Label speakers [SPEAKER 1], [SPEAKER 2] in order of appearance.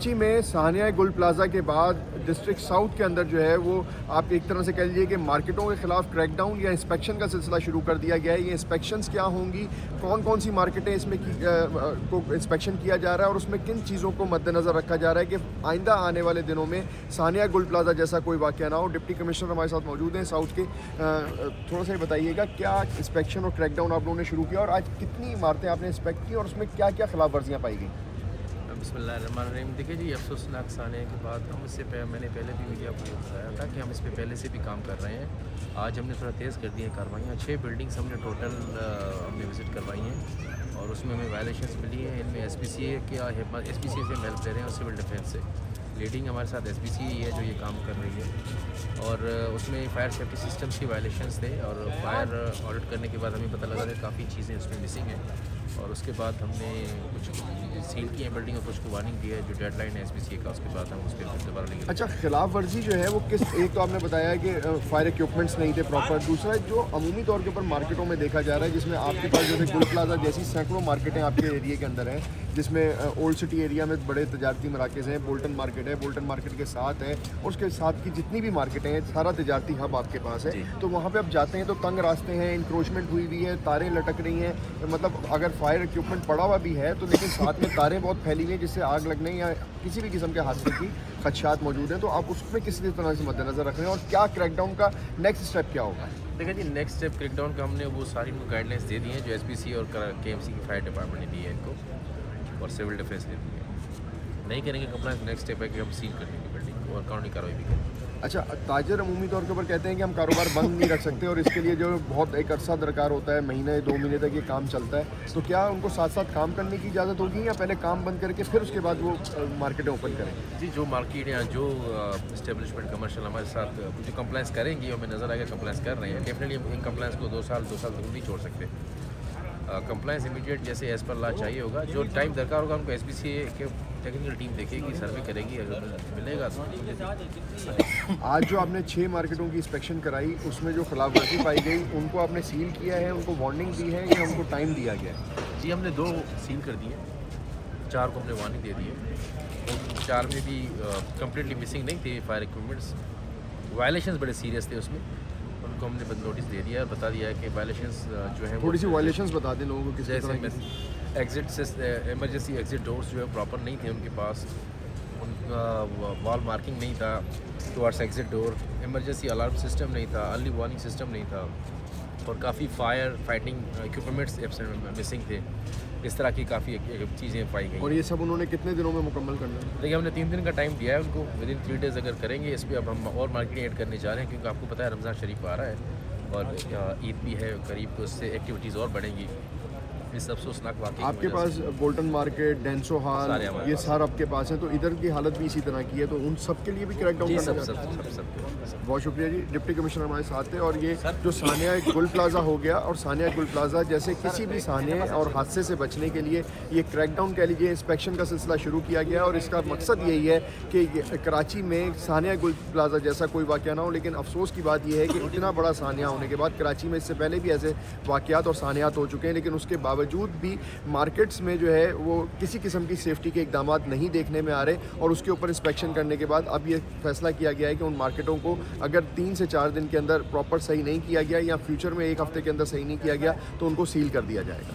[SPEAKER 1] कराची में सानिया गुल प्लाजा के बाद डिस्ट्रिक्ट साउथ के अंदर जो है वो आप एक तरह से कह लीजिए कि मार्केटों के खिलाफ क्रैकडाउन या इंस्पेक्शन का सिलसिला शुरू कर दिया गया है। ये इंस्पेक्शंस क्या होंगी, कौन कौन सी मार्केटें इसमें को इंस्पेक्शन किया जा रहा है और उसमें किन चीज़ों को मद्देनज़र रखा जा रहा है कि आइंदा आने वाले दिनों में सानिया गुल प्लाजा जैसा कोई वाक़या ना हो। डिप्टी कमिश्नर हमारे साथ मौजूद हैं साउथ के। थोड़ा सा बताइएगा क्या इंस्पेक्शन और क्रैकडाउन आप लोगों ने शुरू किया और आज कितनी इमारतें आपने इंस्पेक्ट की और उसमें क्या क्या खिलाफ वर्जियाँ पाई गई?
[SPEAKER 2] बिस्मिल्लाहिर्रहमानिर्रहीम। देखिए जी, अफसोसनाक सानिया के बाद हम मैंने पहले भी मीडिया को ये बताया था कि हम इस पर पहले से भी काम कर रहे हैं। आज हमने थोड़ा तेज़ कर दी है कार्रवाइयाँ। 6 बिल्डिंग्स हमने टोटल हमने विज़िट करवाई हैं और उसमें हमें वायलेशंस मिली हैं। इनमें SPCA से हम हेल्प ले रहे हैं और सिविल डिफेंस से। लीडिंग हमारे साथ SPCA ही है जो ये काम कर रही है और उसमें फायर सेफ्टी सिस्टम्स की वायलेशंस थे और फायर ऑडिट करने के बाद हमें पता लगा कि काफ़ी चीज़ें उसमें मिसिंग हैं और उसके बाद हमने कुछ सील की है बिल्डिंग और कुछ को वार्निंग दी है जो डेडलाइन है SPCA का, उसके बाद हम उस पर दोबारा लेंगे।
[SPEAKER 1] अच्छा, खिलाफ वर्जी जो है वो किस, एक तो आपने बताया कि फायर इक्विपमेंट्स नहीं थे प्रॉपर, दूसरा जो अमूमी तौर के ऊपर मार्केटों में देखा जा रहा है जिसमें आपके पास जैसे गुल प्लाजा जैसी सैकड़ों मार्केटें आपके एरिया के अंदर हैं, जिसमें ओल्ड सिटी एरिया में बड़े तजारती मराकज़ हैं, बोल्टन मार्केट है, बोल्टन मार्केट के साथ है और उसके साथ की जितनी भी मार्केटें हैं सारा तजारती हब आपके पास है। तो वहाँ पे आप जाते हैं तो तंग रास्ते हैं, इंक्रोचमेंट हुई हुई है, तारें लटक रही हैं, मतलब अगर फायर इक्विपमेंट पड़ा हुआ भी है तो लेकिन साथ में तारें बहुत फैली हुई हैं जिससे आग लगने या किसी भी किस्म के हादसे की खदशात मौजूद हैं। तो आप उसमें किस तरह से मद्देनजर रख रहे हैं और क्या क्रैकडाउन का नेक्स्ट स्टेप क्या होगा?
[SPEAKER 2] देखिए जी, नेक्स्ट स्टेप क्रैकडाउन का हमने वो सारी गाइडलाइंस दे दी हैं जो SPCA और KMC की फायर डिपार्टमेंट ने दी है इनको और सिविल डिफेंस ने दी है। नहीं करेंगे कंप्लाइंस, नेक्स्ट स्टेप है कि हम सील कर देंगे बिल्डिंग को और कानूनी कार्रवाई भी करेंगे।
[SPEAKER 1] अच्छा, ताजर अमूमी तौर के ऊपर कहते हैं कि हम कारोबार बंद नहीं रख सकते और इसके लिए जो बहुत एक अरसा दरकार होता है, महीने 2 महीने तक ये काम चलता है, तो क्या उनको साथ साथ काम करने की इजाज़त होगी या पहले काम बंद करके फिर उसके बाद वो मार्केटें ओपन करेंगे?
[SPEAKER 2] जी, जो मार्केट या जो इस्टेब्लिशमेंट कमर्शियल हमारे साथ जो कंप्लाइंस करेंगी, हमें नज़र आएगा कंप्लाइंस कर रहे हैं, डेफिनेटली हम इन कंप्लाइंस को 2 साल तक नहीं छोड़ सकते। कंप्लाइंस इमीडिएट जैसे एज़ पर लॉ चाहिए होगा, जो टाइम दरकार होगा उनको SPCA के टेक्निकल टीम देखेगी, सर्वे करेगी, अगर मिलेगा तो।
[SPEAKER 1] आज जो आपने 6 मार्केटों की इंस्पेक्शन कराई उसमें जो खिलाफवर्जी पाई गई उनको आपने सील किया है, उनको वार्निंग दी है या उनको टाइम दिया गया है?
[SPEAKER 2] जी, हमने 2 सील कर दिए, 4 को हमने वार्निंग दे दी है। उन 4 में भी कम्प्लीटली मिसिंग नहीं थे फायर इक्विपमेंट्स। वायलेशंस बड़े सीरियस थे उसमें, उनको हमने बस नोटिस दे दिया और बता दिया है कि वायलेशंस जो है
[SPEAKER 1] थोड़ी सी वायलेशंस बता दें लोगों को किस तरह की?
[SPEAKER 2] जैसे एग्जिट से इमरजेंसी एग्जिट डोर्स जो है प्रॉपर नहीं थे उनके पास, उनका वॉल मार्किंग नहीं था towards exit door, emergency alarm system नहीं था, अर्ली वार्निंग सिस्टम नहीं था और काफ़ी फायर फाइटिंग इक्विपमेंट्स मिसिंग थे। इस तरह की काफ़ी चीज़ें पाई गई।
[SPEAKER 1] और ये सब उन्होंने कितने दिनों में मुकम्मल करना है?
[SPEAKER 2] देखिए, हमने 3 दिन का टाइम दिया है उनको, विदिन 3 डेज़ अगर करेंगे। इस पर अब हम और मार्केटिंग ऐड करने जा रहे हैं क्योंकि आपको पता है रमज़ान शरीफ आ रहा है और ईद भी है करीब, तो उससे एक्टिविटीज़ और बढ़ेंगी। इस अफसोसनाक वाक़या
[SPEAKER 1] आपके पास बोल्टन मार्केट, डेंसो हॉल, ये सारा आपके पास है, तो इधर की हालत भी इसी तरह की है, तो उन सब के लिए भी क्रैकडाउन करना
[SPEAKER 2] सब
[SPEAKER 1] बहुत शुक्रिया जी। डिप्टी कमिश्नर हमारे साथ थे। और ये जो सानिया गुल प्लाजा हो गया और सानिया गुल प्लाजा जैसे किसी भी सानिया और हादसे से बचने के लिए ये क्रैकडाउन कह लीजिए इंस्पेक्शन का सिलसिला शुरू किया गया और इसका मकसद यही है कि कराची में सानिया गुल प्लाजा जैसा कोई वाक़या ना हो। लेकिन अफसोस की बात यह है कि इतना बड़ा सानिया होने के बाद कराची में इससे पहले भी ऐसे वाक़यात और सानियात हो चुके हैं, लेकिन उसके बावजूद भी मार्केट्स में जो है वो किसी किस्म की सेफ्टी के इकदाम नहीं देखने में आ रहे और उसके ऊपर इंस्पेक्शन करने के बाद अब ये फैसला किया गया है कि उन मार्केटों को अगर 3 से 4 दिन के अंदर प्रॉपर सही नहीं किया गया या फ्यूचर में 1 हफ्ते के अंदर सही नहीं किया गया तो उनको सील कर दिया जाएगा।